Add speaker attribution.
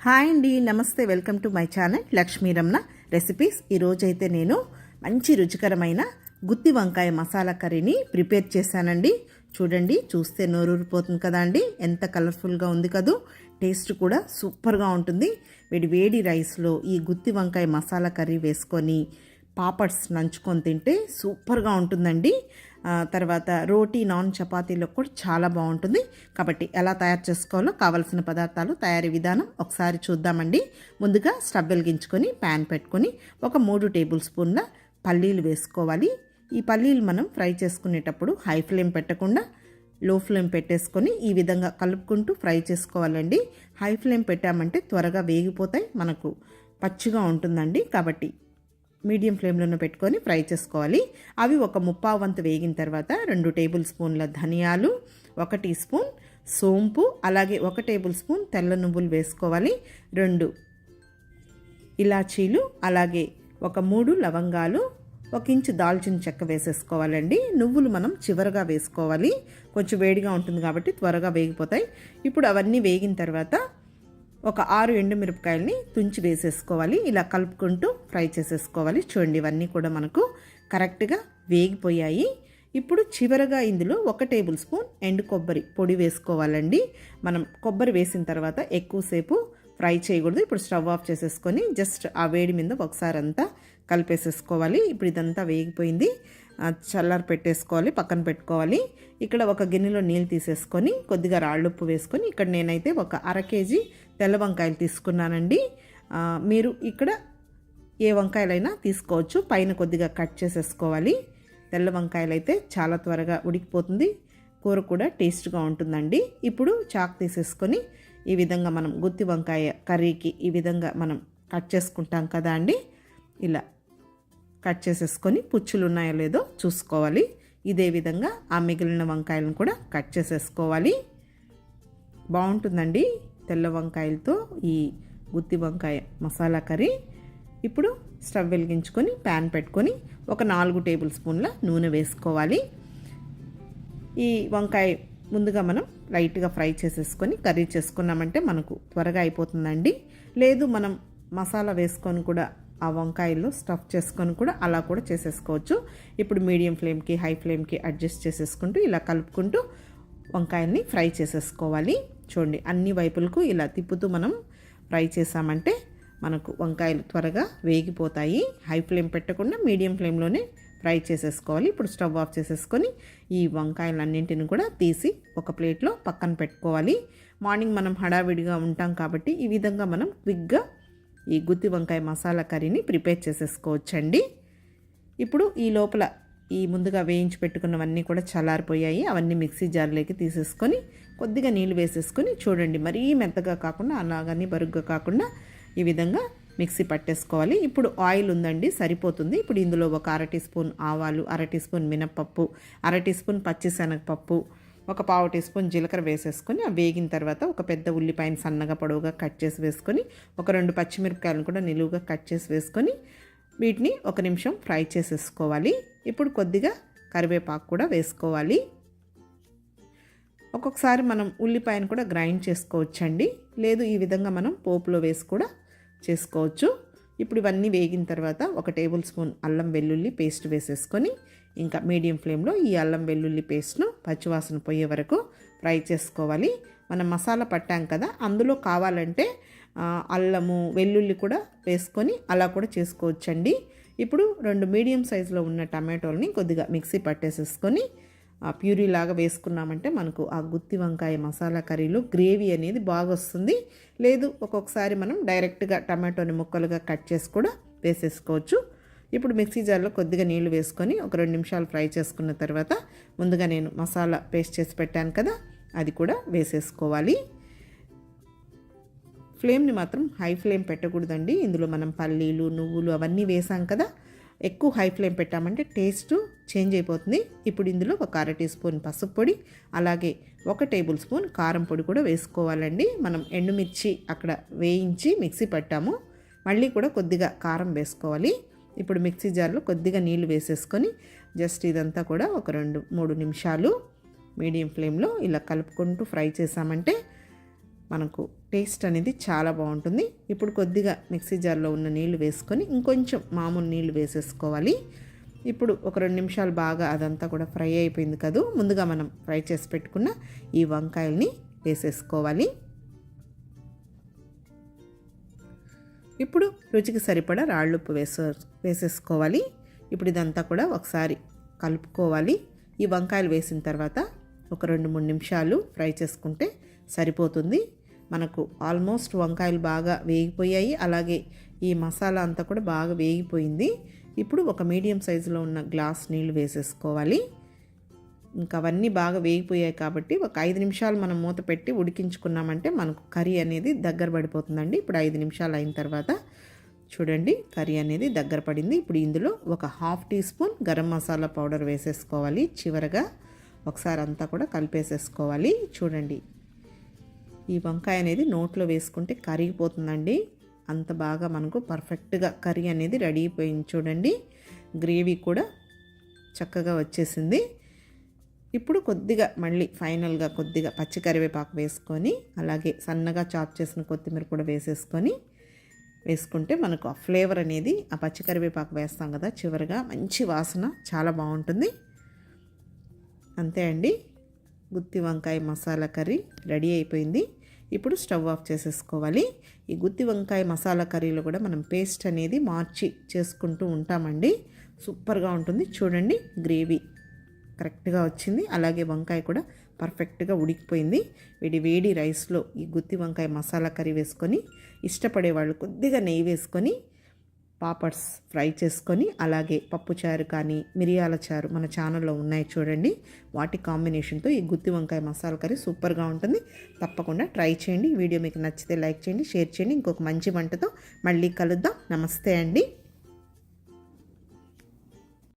Speaker 1: Hi అండి, నమస్తే. Welcome to my channel Lakshmi Ramana recipes. ఈరోజైతే నేను మంచి రుచికరమైన గుత్తి వంకాయ మసాలా కర్రీని ప్రిపేర్ చేశానండి. చూడండి, చూస్తే నోరూరిపోతుంది కదా అండి. ఎంత కలర్ఫుల్గా ఉంది కదూ. టేస్ట్ కూడా సూపర్గా ఉంటుంది. వేడి వేడి రైస్లో ఈ గుత్తి వంకాయ మసాలా కర్రీ వేసుకొని పాపడ్స్ నంచుకొని తింటే సూపర్గా ఉంటుందండి. తర్వాత రోటీ, నాన్, చపాతీలో కూడా చాలా బాగుంటుంది. కాబట్టి ఎలా తయారు చేసుకోవాలో కావలసిన పదార్థాలు, తయారీ విధానం ఒకసారి చూద్దామండి. ముందుగా స్టవ్ వెలిగించుకొని ప్యాన్ పెట్టుకొని ఒక 3 టేబుల్ స్పూన్ల పల్లీలు వేసుకోవాలి. ఈ పల్లీలు మనం ఫ్రై చేసుకునేటప్పుడు హై ఫ్లేమ్ పెట్టకుండా లో ఫ్లేమ్ పెట్టేసుకొని ఈ విధంగా కలుపుకుంటూ ఫ్రై చేసుకోవాలండి. హై ఫ్లేమ్ పెట్టామంటే త్వరగా వేగిపోతాయి, మనకు పచ్చిగా ఉంటుందండి. కాబట్టి మీడియం ఫ్లేమ్లోనే పెట్టుకొని ఫ్రై చేసుకోవాలి. అవి ఒక 1/4 వంతు వేగిన తర్వాత 2 టేబుల్ స్పూన్ల ధనియాలు, 1 టీ స్పూన్ సోంపు, అలాగే 1 టేబుల్ స్పూన్ తెల్ల నువ్వులు వేసుకోవాలి. 2 ఇలాచీలు, అలాగే ఒక 3 లవంగాలు, 1 ఇంచు దాల్చిన చెక్క వేసేసుకోవాలండి. నువ్వులు మనం చివరగా వేసుకోవాలి, కొంచెం వేడిగా ఉంటుంది కాబట్టి త్వరగా వేగిపోతాయి. ఇప్పుడు అవన్నీ వేగిన తర్వాత ఒక 6 ఎండుమిరపకాయలని తుంచి వేసేసుకోవాలి. ఇలా కలుపుకుంటూ ఫ్రై చేసేసుకోవాలి. చూడండి, ఇవన్నీ కూడా మనకు కరెక్ట్గా వేగిపోయాయి. ఇప్పుడు చివరగా ఇందులో 1 టేబుల్ స్పూన్ ఎండు కొబ్బరి పొడి వేసుకోవాలండి. మనం కొబ్బరి వేసిన తర్వాత ఎక్కువసేపు ఫ్రై చేయకూడదు. ఇప్పుడు స్టవ్ ఆఫ్ చేసేసుకొని జస్ట్ ఆ వేడి మీద ఒకసారి అంతా కలిపేసేసుకోవాలి. ఇప్పుడు ఇదంతా వేగిపోయింది, చల్లారి పెట్టేసుకోవాలి, పక్కన పెట్టుకోవాలి. ఇక్కడ ఒక గిన్నెలో నీళ్ళు తీసేసుకొని కొద్దిగా రాళ్ళుప్పు వేసుకొని, ఇక్కడ నేనైతే ఒక 1/2 కేజీ తెల్ల వంకాయలు తీసుకున్నానండి. మీరు ఇక్కడ ఏ వంకాయలైనా తీసుకోవచ్చు. పైన కొద్దిగా కట్ చేసేసుకోవాలి. తెల్ల వంకాయలు అయితే చాలా త్వరగా ఉడికిపోతుంది, కూర కూడా టేస్ట్గా ఉంటుందండి. ఇప్పుడు చాకు తీసేసుకొని ఈ విధంగా మనం గుత్తి వంకాయ కర్రీకి ఈ విధంగా మనం కట్ చేసుకుంటాం కదా అండి. ఇలా కట్ చేసేసుకొని పుచ్చులు ఉన్నాయో లేదో చూసుకోవాలి. ఇదే విధంగా ఆ మిగిలిన వంకాయలను కూడా కట్ చేసేసుకోవాలి. బాగుంటుందండి తెల్ల వంకాయలతో ఈ గుత్తి వంకాయ మసాలా కర్రీ. ఇప్పుడు స్టవ్ వెలిగించుకొని ప్యాన్ పెట్టుకొని ఒక 4 టేబుల్ స్పూన్ల నూనె వేసుకోవాలి. ఈ వంకాయ ముందుగా మనం లైట్గా ఫ్రై చేసేసుకొని కర్రీ చేసుకున్నామంటే మనకు త్వరగా అయిపోతుందండి. లేదు మనం మసాలా వేసుకొని కూడా ఆ వంకాయలు స్టఫ్ చేసుకొని కూడా అలా కూడా చేసేసుకోవచ్చు. ఇప్పుడు మీడియం ఫ్లేమ్కి హై ఫ్లేమ్కి అడ్జస్ట్ చేసేసుకుంటూ ఇలా కలుపుకుంటూ వంకాయల్ని ఫ్రై చేసేసుకోవాలి. చూడండి, అన్ని వైపులకు ఇలా తిప్పుతూ మనం ఫ్రై చేసామంటే మనకు వంకాయలు త్వరగా వేగిపోతాయి. హై ఫ్లేమ్ పెట్టకుండా మీడియం ఫ్లేమ్లోనే ఫ్రై చేసేసుకోవాలి. ఇప్పుడు స్టవ్ ఆఫ్ చేసేసుకొని ఈ వంకాయలన్నింటిని కూడా తీసి ఒక ప్లేట్లో పక్కన పెట్టుకోవాలి. మార్నింగ్ మనం హడావిడిగా ఉంటాం కాబట్టి ఈ విధంగా మనం క్విక్గా ఈ గుత్తి వంకాయ మసాలా కర్రీని ప్రిపేర్ చేసేసుకోవచ్చండి. ఇప్పుడు ఈ లోపల ఈ ముందుగా వేయించి పెట్టుకున్నవన్నీ కూడా చల్లారిపోయాయి. అవన్నీ మిక్సీ జార్లోకి తీసేసుకొని కొద్దిగా నీళ్ళు వేసేసుకొని, చూడండి మరీ మెత్తగా కాకుండా అలాగని బరుగ్గా కాకుండా ఈ విధంగా మిక్సీ పట్టేసుకోవాలి. ఇప్పుడు ఆయిల్ ఉందండి, సరిపోతుంది. ఇప్పుడు ఇందులో ఒక 1/2 టీ స్పూన్ ఆవాలు, 1/2 టీ స్పూన్ మినప్పప్పు, 1/2 టీ స్పూన్ పచ్చిశనగపప్పు, ఒక 1/4 టీ స్పూన్ జీలకర్ర వేసేసుకొని ఆ వేగిన తర్వాత ఒక పెద్ద ఉల్లిపాయను సన్నగా పొడవుగా కట్ చేసి వేసుకొని, ఒక 2 పచ్చిమిరపకాయలను కూడా నిలువుగా కట్ చేసి వేసుకొని వీటిని 1 నిమిషం ఫ్రై చేసేసుకోవాలి. ఇప్పుడు కొద్దిగా కరివేపాకు కూడా వేసుకోవాలి. ఒక్కొక్కసారి మనం ఉల్లిపాయను కూడా గ్రైండ్ చేసుకోవచ్చండి, లేదు ఈ విధంగా మనం పోపులో వేసి కూడా చేసుకోవచ్చు. ఇప్పుడు ఇవన్నీ వేగిన తర్వాత 1 టేబుల్ స్పూన్ అల్లం వెల్లుల్లి పేస్ట్ వేసేసుకొని ఇంకా మీడియం ఫ్లేమ్లో ఈ అల్లం వెల్లుల్లి పేస్ట్ను పచ్చివాసన పోయే వరకు ఫ్రై చేసుకోవాలి. మనం మసాలా పట్టాం కదా, అందులో కావాలంటే అల్లము వెల్లుల్లి కూడా వేసుకొని అలా కూడా చేసుకోవచ్చండి. ఇప్పుడు 2 మీడియం సైజులో ఉన్న టమాటోల్ని కొద్దిగా మిక్సీ పట్టేసేసుకొని ప్యూరీ లాగా వేసుకున్నామంటే మనకు ఆ గుత్తి వంకాయ మసాలా కర్రీలో గ్రేవీ అనేది బాగా వస్తుంది. లేదు ఒక్కొక్కసారి మనం డైరెక్ట్గా టమాటోని ముక్కలుగా కట్ చేసి కూడా వేసేసుకోవచ్చు. ఇప్పుడు మిక్సీ జార్లో కొద్దిగా నీళ్లు వేసుకొని ఒక 2 నిమిషాలు ఫ్రై చేసుకున్న తర్వాత ముందుగా నేను మసాలా పేస్ట్ చేసి పెట్టాను కదా, అది కూడా వేసేసుకోవాలి. ఫ్లేమ్ని మాత్రం హై ఫ్లేమ్ పెట్టకూడదండి. ఇందులో మనం పల్లీలు, నువ్వులు అవన్నీ వేసాం కదా, ఎక్కువ హై ఫ్లేమ్ పెట్టామంటే టేస్ట్ చేంజ్ అయిపోతుంది. ఇప్పుడు ఇందులో ఒక 1/2 టీ స్పూన్ పసుపు పొడి, అలాగే 1 టేబుల్ స్పూన్ కారం పొడి కూడా వేసుకోవాలండి. మనం ఎండుమిర్చి అక్కడ వేయించి మిక్సీ పట్టాము, మళ్ళీ కూడా కొద్దిగా కారం వేసుకోవాలి. ఇప్పుడు మిక్సీ జార్లో కొద్దిగా నీళ్లు వేసేసుకొని జస్ట్ ఇదంతా కూడా ఒక 2-3 నిమిషాలు మీడియం ఫ్లేమ్లో ఇలా కలుపుకుంటూ ఫ్రై చేసామంటే మనకు టేస్ట్ అనేది చాలా బాగుంటుంది. ఇప్పుడు కొద్దిగా మిక్సీ జార్లో ఉన్న నీళ్లు వేసుకొని ఇంకొంచెం మామూలు నీళ్లు వేసేసుకోవాలి. ఇప్పుడు ఒక 2 నిమిషాలు బాగా అదంతా కూడా ఫ్రై అయిపోయింది కదూ. ముందుగా మనం ఫ్రై చేసి పెట్టుకున్న ఈ వంకాయల్ని వేసేసుకోవాలి. ఇప్పుడు రుచికి సరిపడా రాళ్ళుప్పు వేసేసుకోవాలి. ఇప్పుడు ఇదంతా కూడా ఒకసారి కలుపుకోవాలి. ఈ వంకాయలు వేసిన తర్వాత ఒక 2-3 నిమిషాలు ఫ్రై చేసుకుంటే సరిపోతుంది. మనకు ఆల్మోస్ట్ వంకాయలు బాగా వేగిపోయాయి, అలాగే ఈ మసాలా అంతా కూడా బాగా వేగిపోయింది. ఇప్పుడు ఒక మీడియం సైజులో ఉన్న గ్లాస్ నీళ్లు వేసేసుకోవాలి. ఇంకా అవన్నీ బాగా వేగిపోయాయి కాబట్టి ఒక 5 నిమిషాలు మనం మూత పెట్టి ఉడికించుకున్నామంటే మనకు కర్రీ అనేది దగ్గర పడిపోతుందండి. ఇప్పుడు 5 నిమిషాలు అయిన తర్వాత చూడండి కర్రీ అనేది దగ్గర పడింది. ఇప్పుడు ఇందులో ఒక 1/2 teaspoon garam masala powder వేసేసుకోవాలి. చివరగా ఒకసారి అంతా కూడా కలిపేసేసుకోవాలి. చూడండి ఈ వంకాయ అనేది నోట్లో వేసుకుంటే కరిగిపోతుందండి. అంత బాగా మనకు పర్ఫెక్ట్గా కర్రీ అనేది రెడీ అయిపోయింది. చూడండి గ్రేవీ కూడా చక్కగా వచ్చేసింది. ఇప్పుడు కొద్దిగా మళ్ళీ ఫైనల్గా కొద్దిగా పచ్చి కరివేపాకు వేసుకొని, అలాగే సన్నగా చాప్ చేసిన కొత్తిమీర కూడా వేసుకుంటే మనకు ఆ ఫ్లేవర్ అనేది, ఆ పచ్చి కరివేపాకు వేస్తాం కదా చివరిగా, మంచి వాసన చాలా బాగుంటుంది. అంతే అండి, గుత్తి వంకాయ మసాలా కర్రీ రెడీ అయిపోయింది. ఇప్పుడు స్టవ్ ఆఫ్ చేసేసుకోవాలి. ఈ గుత్తి వంకాయ మసాలా కర్రీలో కూడా మనం పేస్ట్ అనేది మార్చి చేసుకుంటూ ఉంటామండి. సూపర్గా ఉంటుంది. చూడండి గ్రేవీ కరెక్ట్గా వచ్చింది, అలాగే వంకాయ కూడా పర్ఫెక్ట్గా ఉడికిపోయింది. వేడి రైస్లో ఈ గుత్తి వంకాయ మసాలా కర్రీ వేసుకొని, ఇష్టపడే వాళ్ళు కొద్దిగా నెయ్యి వేసుకొని పాపడ్స్ ఫ్రై చేసుకొని, అలాగే పప్పుచారు కానీ మిరియాల చారు మన ఛానల్లో ఉన్నాయి చూడండి, వాటి కాంబినేషన్తో ఈ గుత్తి వంకాయ మసాలా కర్రీ సూపర్గా ఉంటుంది. తప్పకుండా ట్రై చేయండి. వీడియో మీకు నచ్చితే లైక్ చేయండి, షేర్ చేయండి. ఇంకొక మంచి వంటతో మళ్ళీ కలుద్దాం. నమస్తే అండి.